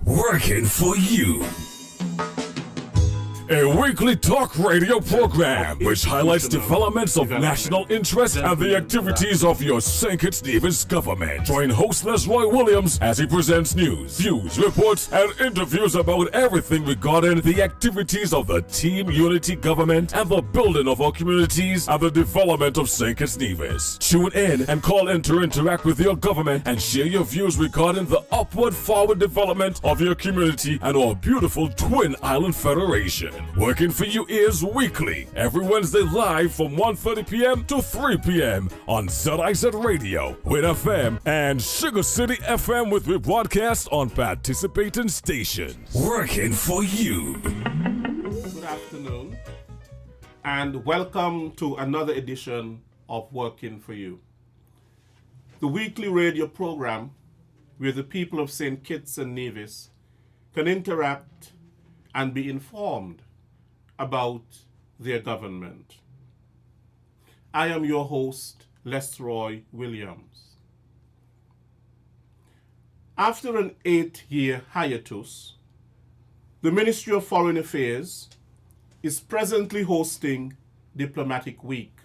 Working for you. A weekly talk radio program which highlights developments of national interest and the activities of your St. Kitts Nevis government. Join host Lesroy Williams as he presents news, views, reports, and interviews about everything regarding the activities of the Team Unity government and the building of our communities and the development of St. Kitts Nevis. Tune in and call in to interact with your government and share your views regarding the upward forward development of your community and our beautiful Twin Island Federation. Working for You is weekly, every Wednesday live from 1:30 p.m. to 3 p.m. on ZIZ Radio, Win FM, and Sugar City FM with rebroadcast on participating stations. Working for You. Good afternoon, and welcome to another edition of Working for You, the weekly radio program where the people of St. Kitts and Nevis can interact and be informed about their government. I am your host, Lesroy Williams. After an 8-year hiatus, the Ministry of Foreign Affairs is presently hosting Diplomatic Week,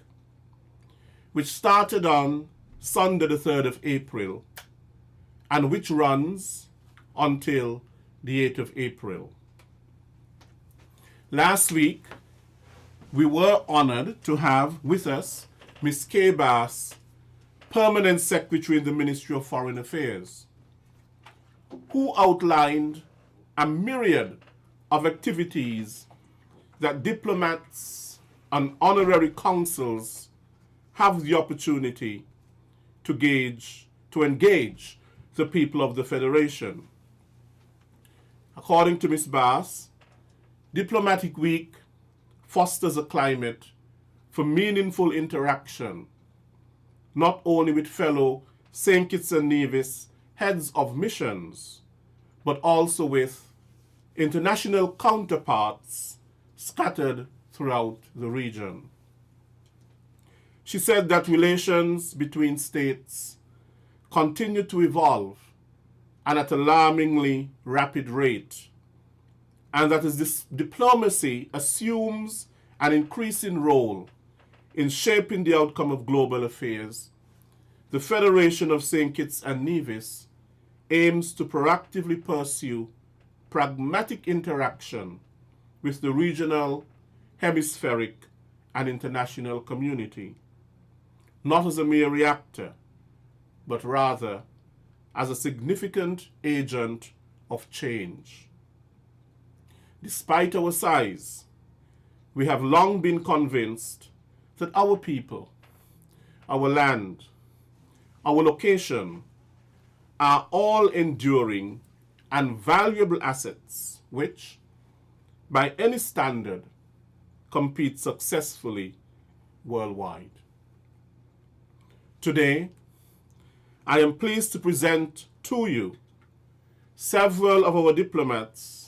which started on Sunday the 3rd of April and which runs until the 8th of April. Last week, we were honored to have with us Ms. Kay Bass, Permanent Secretary in the Ministry of Foreign Affairs, who outlined a myriad of activities that diplomats and honorary consuls have the opportunity to engage the people of the Federation. According to Ms. Bass, Diplomatic Week fosters a climate for meaningful interaction, not only with fellow St. Kitts and Nevis heads of missions, but also with international counterparts scattered throughout the region. She said that relations between states continue to evolve and at an alarmingly rapid rate, and that as this diplomacy assumes an increasing role in shaping the outcome of global affairs, the Federation of St. Kitts and Nevis aims to proactively pursue pragmatic interaction with the regional, hemispheric, and international community, not as a mere reactor, but rather as a significant agent of change. Despite our size, we have long been convinced that our people, our land, our location are all enduring and valuable assets which, by any standard, compete successfully worldwide. Today, I am pleased to present to you several of our diplomats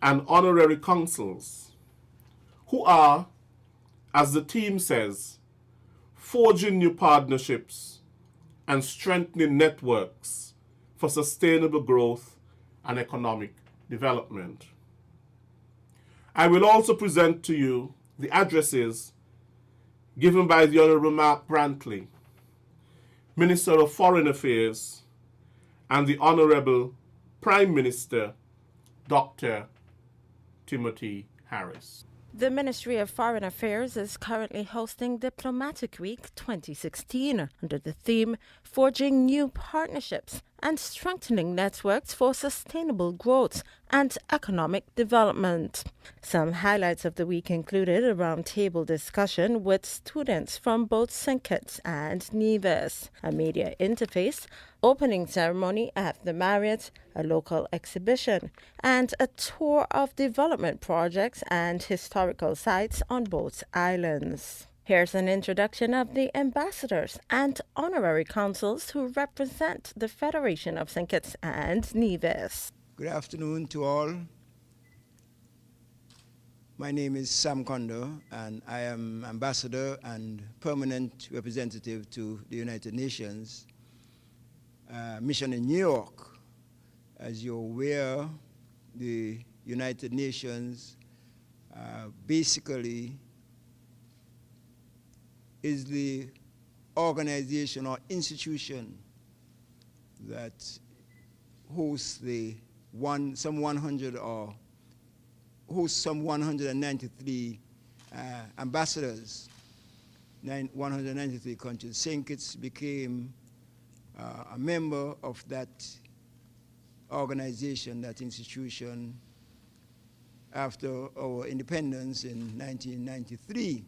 and honorary consuls who are, as the team says, forging new partnerships and strengthening networks for sustainable growth and economic development. I will also present to you the addresses given by the Honorable Mark Brantley, Minister of Foreign Affairs, and the Honorable Prime Minister, Dr. Timothy Harris. The Ministry of Foreign Affairs is currently hosting Diplomatic Week 2016 under the theme Forging New Partnerships and Strengthening Networks for Sustainable Growth and Economic Development. Some highlights of the week included a roundtable discussion with students from both St. Kitts and Nevis, a media interface, opening ceremony at the Marriott, a local exhibition, and a tour of development projects and historical sites on both islands. Here's an introduction of the ambassadors and honorary consuls who represent the Federation of St. Kitts and Nevis. Good afternoon to all. My name is Sam Kondo, and I am ambassador and permanent representative to the United Nations. mission in New York. As you're aware, the United Nations basically is the organization or institution that hosts some 193 ambassadors, 193 countries. St. Kitts became a member of that organization, that institution, after our independence in 1993.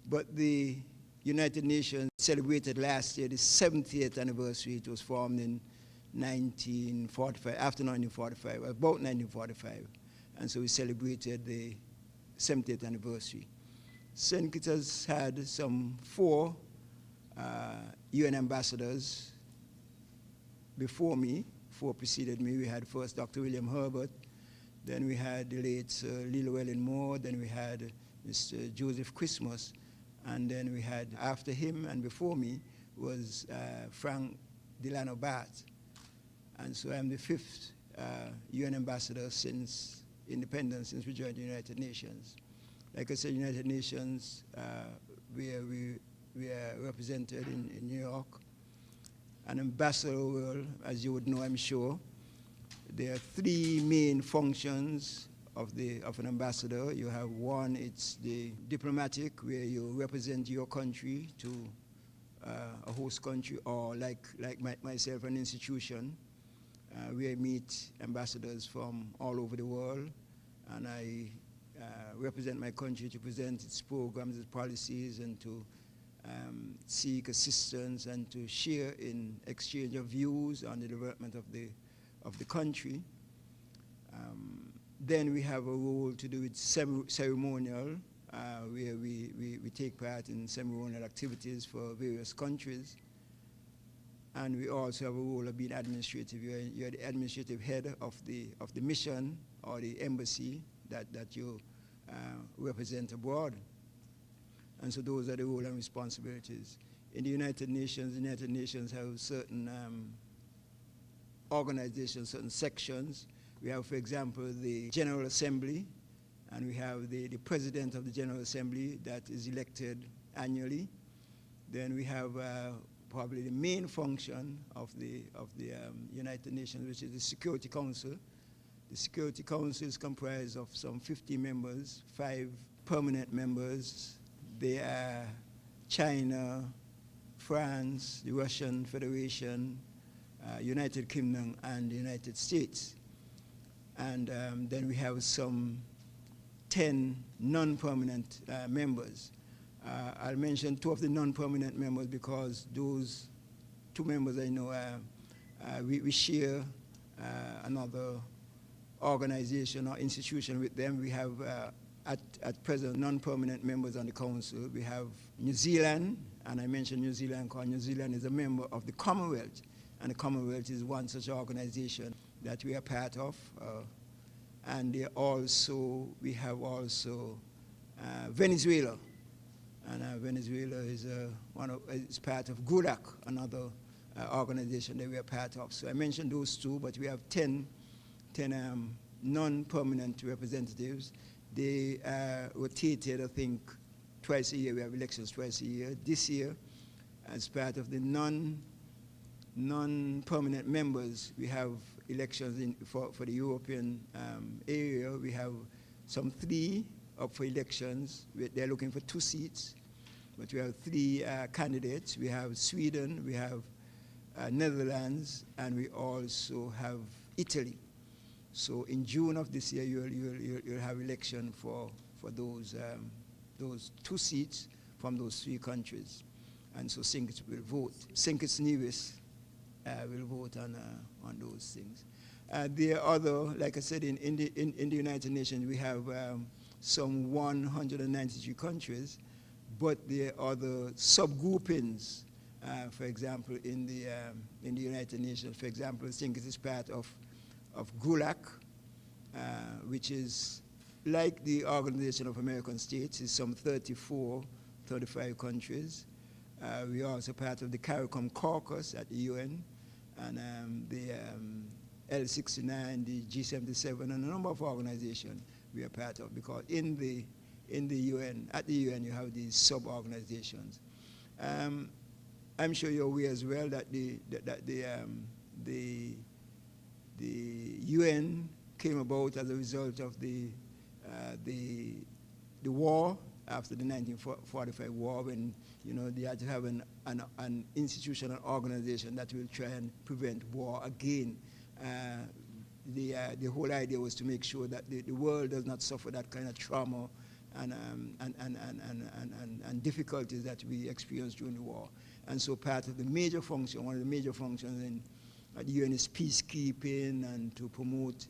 But the United Nations celebrated last year the 70th anniversary. It was formed in 1945, after 1945, about 1945. And so we celebrated the 70th anniversary. St. Kitts has had some 4 UN ambassadors before me. 4 preceded me. We had first Dr. William Herbert, then we had the late Llewellyn Moore, then we had Mr. Joseph Christmas, and then we had, after him and before me, was Frank Delano Barth. And so I'm the 5th UN ambassador since independence, since we joined the United Nations. Like I said, United Nations, we are represented in New York. An ambassador will, as you would know, I'm sure, there are 3 main functions of an ambassador. You have one, it's the diplomatic, where you represent your country to a host country, or like myself, an institution, where I meet ambassadors from all over the world, and I represent my country to present its programs, its policies, and to seek assistance and to share in exchange of views on the development of the country. Then we have a role to do with ceremonial, where we take part in ceremonial activities for various countries. And we also have a role of being administrative. You're the administrative head of the mission or the embassy that you represent abroad. And so those are the roles and responsibilities. In the United Nations have certain organizations, certain sections. We have, for example, the General Assembly, and we have the President of the General Assembly that is elected annually. Then we have probably the main function of the United Nations, which is the Security Council. The Security Council is comprised of some 50 members, 5 permanent members. They are China, France, the Russian Federation, United Kingdom, and the United States. And then we have some 10 non-permanent members. I'll mention 2 of the non-permanent members because those 2 members I know, we share another organization or institution with them. We have, at present, non-permanent members on the council. We have New Zealand, and I mentioned New Zealand because New Zealand is a member of the Commonwealth, and the Commonwealth is one such organization that we are part of. And we have also Venezuela. And Venezuela is part of GULAC, another organization that we are part of. So I mentioned those 2, but we have 10 non-permanent representatives. They are rotated, I think, twice a year. We have elections twice a year. This year, as part of the non-permanent members, we have elections for the European area. We have some 3 up for elections. They're looking for 2 seats, but we have 3 candidates. We have Sweden, we have Netherlands, and we also have Italy. So in June of this year, you'll have election for those 2 seats from those 3 countries. And so St. Kitts will vote. St. Kitts Nevis will vote on those things. There are other, like I said, in the United Nations, we have some 193 countries, but there are other subgroupings. For example, in the United Nations, for example, St. Kitts is part of GULAC, which is like the Organization of American States, is some 35 countries. We are also part of the CARICOM caucus at the UN, and the L69, the G77, and a number of organizations we are part of, because in the UN, at the UN, you have these sub-organizations. I'm sure you're aware as well that the UN came about as a result of the war, after the 1945 war, when they had to have an institutional organization that will try and prevent war again. The whole idea was to make sure that the world does not suffer that kind of trauma and difficulties that we experienced during the war. And so part of the major function, one of the major functions at the UN is peacekeeping, and to promote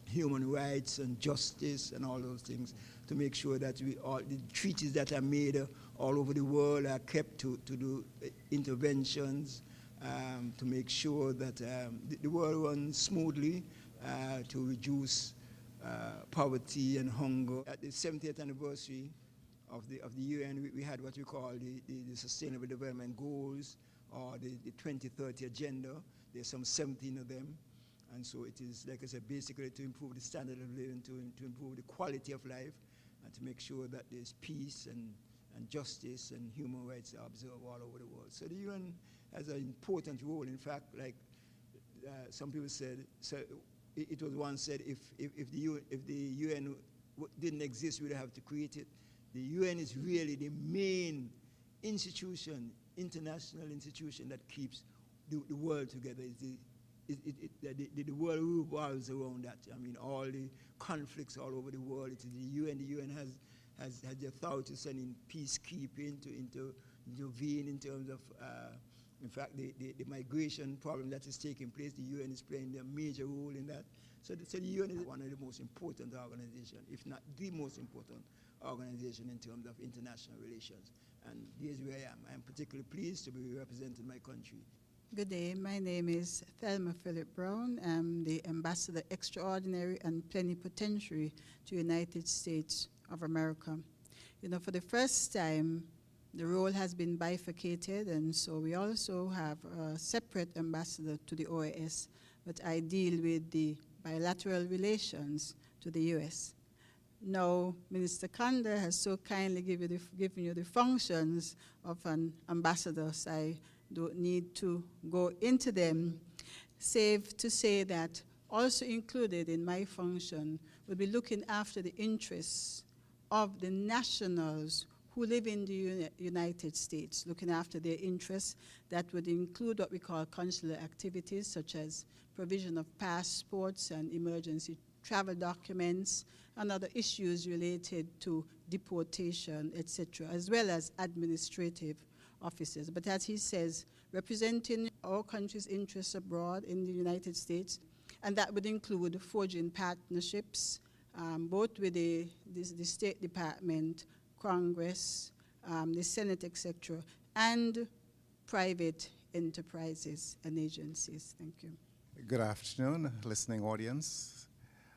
human rights and justice and all those things, to make sure that all the treaties that are made all over the world are kept, to do interventions, to make sure that the world runs smoothly, to reduce poverty and hunger. At the 70th anniversary of the UN, we had what we call the Sustainable Development Goals, or the 2030 Agenda. There's some 17 of them. And so it is, like I said, basically to improve the standard of living, to improve the quality of life, and to make sure that there's peace and justice and human rights are observed all over the world. So the UN has an important role. In fact, like some people said, so it was once said, if the UN didn't exist, we'd have to create it. The UN is really the main institution, international institution, that keeps the world together. The world revolves around that. I mean, all the conflicts all over the world, it is the UN. The UN has the authority to send in peacekeeping, to intervene in terms of, in fact, the migration problem that is taking place. The UN is playing a major role in that. So the UN is one of the most important organizations, if not the most important organization in terms of international relations. And here's where I am. I'm particularly pleased to be representing my country. Good day. My name is Thelma Philip Brown. I'm the Ambassador Extraordinary and Plenipotentiary to the United States of America. For the first time, the role has been bifurcated, and so we also have a separate ambassador to the OAS, but I deal with the bilateral relations to the U.S. Now, Minister Kanda has so kindly given you the functions of an ambassador, so I don't need to go into them, save to say that also included in my function will be looking after the interests of the nationals who live in the United States, looking after their interests. That would include what we call consular activities, such as provision of passports and emergency travel documents, and other issues related to deportation, etc., as well as administrative officers. But as he says, representing our country's interests abroad in the United States, and that would include forging partnerships, both with the State Department, Congress, the Senate, etc., and private enterprises and agencies. Thank you. Good afternoon, listening audience.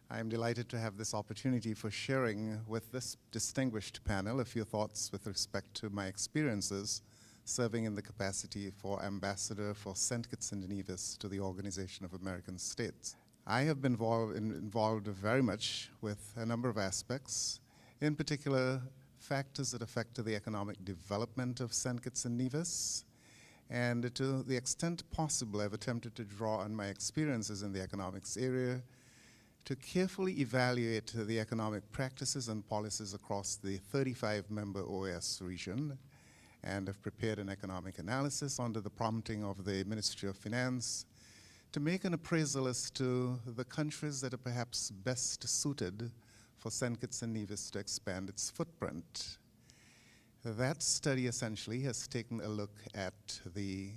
I'm delighted to have this opportunity for sharing with this distinguished panel a few thoughts with respect to my experiences serving in the capacity for Ambassador for St. Kitts and Nevis to the Organization of American States. I have been involved very much with a number of aspects, in particular factors that affect the economic development of St. Kitts and Nevis, and to the extent possible I've attempted to draw on my experiences in the economics area to carefully evaluate the economic practices and policies across the 35-member OAS region, and have prepared an economic analysis under the prompting of the Ministry of Finance to make an appraisal as to the countries that are perhaps best suited for St. Kitts and Nevis to expand its footprint. That study essentially has taken a look at the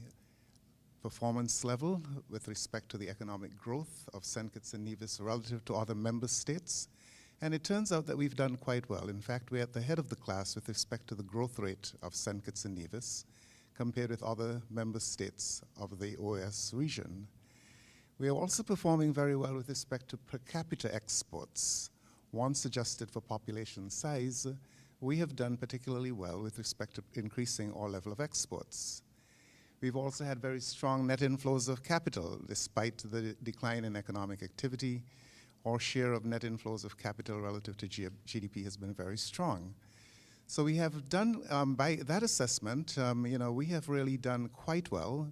performance level with respect to the economic growth of St. Kitts and Nevis relative to other member states. And it turns out that we've done quite well. In fact, we're at the head of the class with respect to the growth rate of St. Kitts and Nevis compared with other member states of the OAS region. We are also performing very well with respect to per capita exports. Once adjusted for population size, we have done particularly well with respect to increasing our level of exports. We've also had very strong net inflows of capital. Despite the decline in economic activity, our share of net inflows of capital relative to GDP has been very strong. So we have done, by that assessment, we have really done quite well.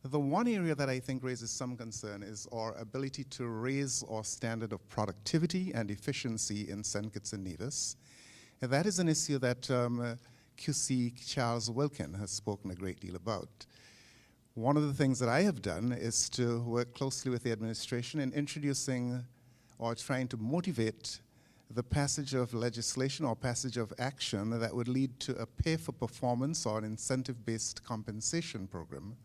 The one area that I think raises some concern is our ability to raise our standard of productivity and efficiency in St. Kitts and Nevis. And that is an issue that QC Charles Wilkin has spoken a great deal about. One of the things that I have done is to work closely with the administration in introducing or trying to motivate the passage of legislation or passage of action that would lead to a pay-for-performance or an incentive-based compensation program.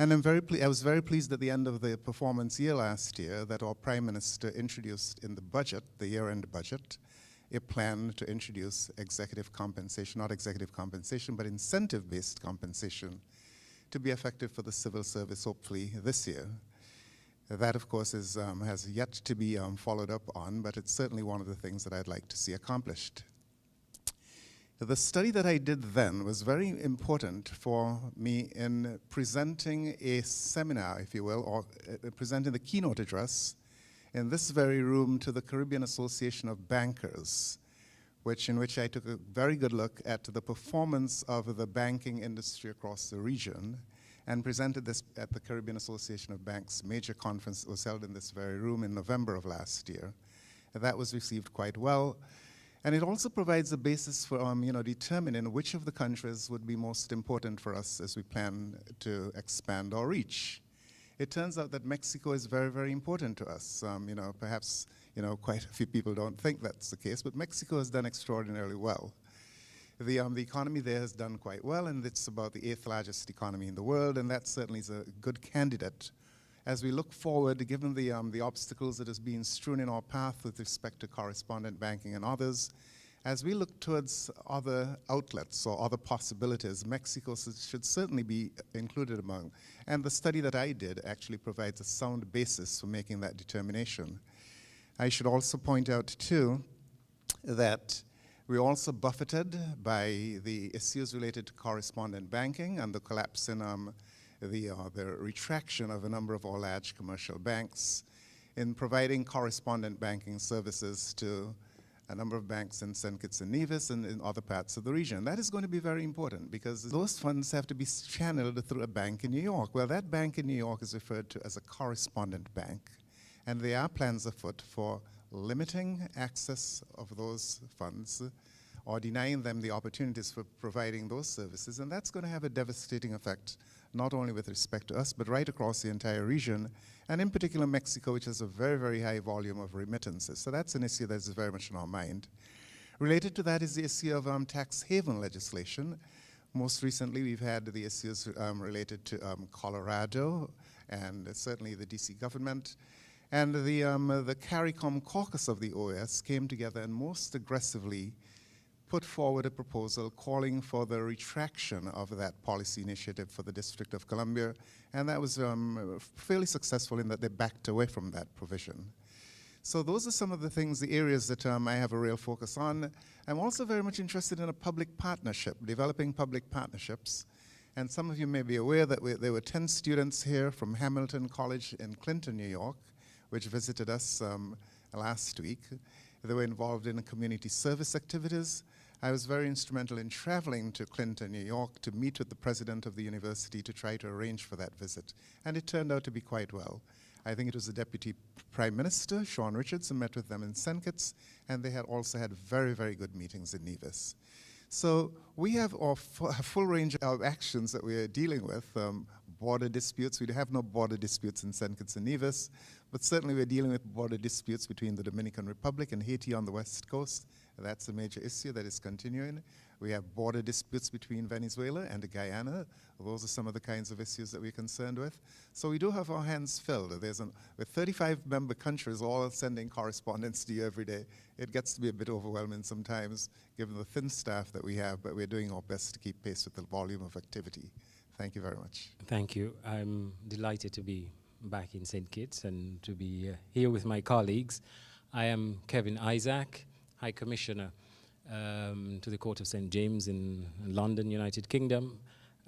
And I was very pleased at the end of the performance year last year that our Prime Minister introduced in the budget, the year-end budget, a plan to introduce executive compensation, not executive compensation, but incentive-based compensation to be effective for the civil service, hopefully this year. That, of course, has yet to be followed up on, but it's certainly one of the things that I'd like to see accomplished. The study that I did then was very important for me in presenting a seminar, if you will, or presenting the keynote address in this very room to the Caribbean Association of Bankers, in which I took a very good look at the performance of the banking industry across the region and presented this at the Caribbean Association of Banks major conference that was held in this very room in November of last year. And that was received quite well. And it also provides a basis for determining which of the countries would be most important for us as we plan to expand our reach. It turns out that Mexico is very, very important to us. Perhaps quite a few people don't think that's the case, but Mexico has done extraordinarily well. The economy there has done quite well, and it's about the 8th largest economy in the world, and that certainly is a good candidate. As we look forward, given the obstacles that has been strewn in our path with respect to correspondent banking and others, as we look towards other outlets or other possibilities, Mexico should certainly be included among. And the study that I did actually provides a sound basis for making that determination. I should also point out, too, that we're also buffeted by the issues related to correspondent banking and the collapse in the retraction of a number of our large commercial banks in providing correspondent banking services to a number of banks in St. Kitts and Nevis and in other parts of the region. That is going to be very important because those funds have to be channeled through a bank in New York. Well, that bank in New York is referred to as a correspondent bank, and there are plans afoot for limiting access of those funds or denying them the opportunities for providing those services, and that's going to have a devastating effect not only with respect to us, but right across the entire region, and in particular Mexico, which has a very, very high volume of remittances. So that's an issue that is very much on our mind. Related to that is the issue of tax haven legislation. Most recently, we've had the issues related to Colorado and certainly the DC government. And the CARICOM caucus of the OAS came together and most aggressively put forward a proposal calling for the retraction of that policy initiative for the District of Columbia, and that was fairly successful in that they backed away from that provision. So those are some of the things, the areas that I have a real focus on. I'm also very much interested in a public partnership, developing public partnerships, and some of you may be aware that there were 10 students here from Hamilton College in Clinton, New York, which visited us last week. They were involved in community service activities. I was very instrumental in traveling to Clinton, New York to meet with the president of the university to try to arrange for that visit. And it turned out to be quite well. I think it was the Deputy Prime Minister, Sean Richardson, met with them in St. Kitts, and they had also had very, very good meetings in Nevis. So we have a full range of actions that we are dealing with. Border disputes, we have no border disputes in St. Kitts and Nevis, but certainly we're dealing with border disputes between the Dominican Republic and Haiti on the west coast. That's a major issue that is continuing. We have border disputes between Venezuela and Guyana. Those are some of the kinds of issues that we're concerned with. So we do have our hands filled. With 35 member countries all sending correspondence to you every day, it gets to be a bit overwhelming sometimes, given the thin staff that we have, but we're doing our best to keep pace with the volume of activity. Thank you very much. Thank you. I'm delighted to be back in St. Kitts and to be here with my colleagues. I am Kevin Isaac, High Commissioner to the Court of St. James in London, United Kingdom.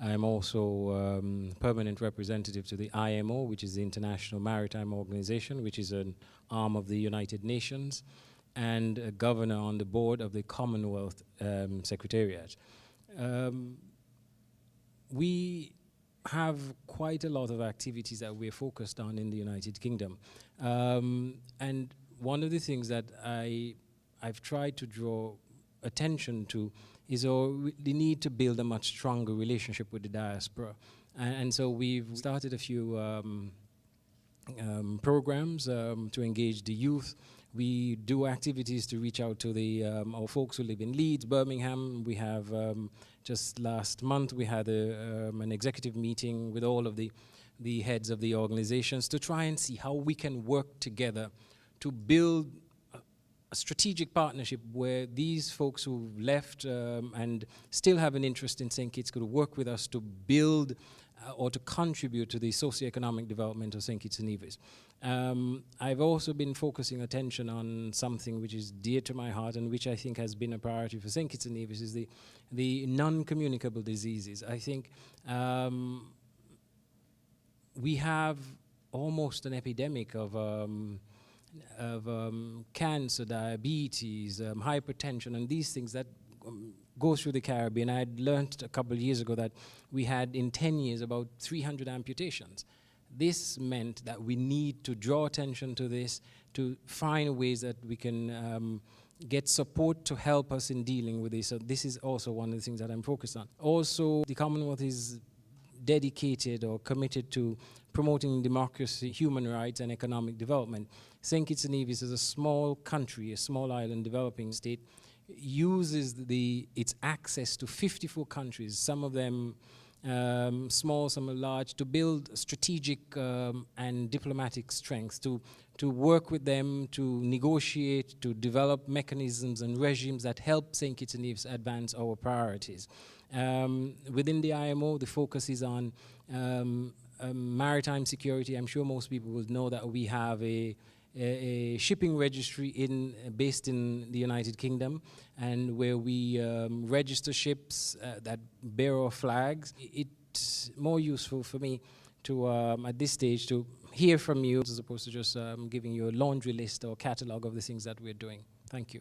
I'm also permanent representative to the IMO, which is the International Maritime Organization, which is an arm of the United Nations, and a governor on the board of the Commonwealth Secretariat. We have quite a lot of activities that we're focused on in the United Kingdom. And one of the things that I've tried to draw attention to is the need to build a much stronger relationship with the diaspora. And so we've started a few programs to engage the youth. We do activities to reach out to our folks who live in Leeds, Birmingham. We have, just last month, we had an executive meeting with all of the heads of the organizations to try and see how we can work together to build a strategic partnership where these folks who've left and still have an interest in St. Kitts could work with us to build or to contribute to the socioeconomic development of St. Kitts and Nevis. I've also been focusing attention on something which is dear to my heart and which I think has been a priority for St. Kitts and Nevis, is the non-communicable diseases. I think we have almost an epidemic of cancer, diabetes, hypertension, and these things that go through the Caribbean. I had learned a couple of years ago that we had in 10 years about 300 amputations. This meant that we need to draw attention to this, to find ways that we can get support to help us in dealing with this. So this is also one of the things that I'm focused on. Also, the Commonwealth is dedicated or committed to promoting democracy, human rights, and economic development. St. Kitts and Nevis is a small country, a small island developing state, uses its access to 54 countries, some of them small, some are large, to build strategic and diplomatic strengths, to work with them, to negotiate, to develop mechanisms and regimes that help St. Kitts and Nevis advance our priorities. Within the IMO, the focus is on maritime security. I'm sure most people will know that we have a shipping registry based in the United Kingdom, and where we register ships that bear our flags. It's more useful for me to, at this stage, to hear from you as opposed to just giving you a laundry list or catalog of the things that we're doing. Thank you.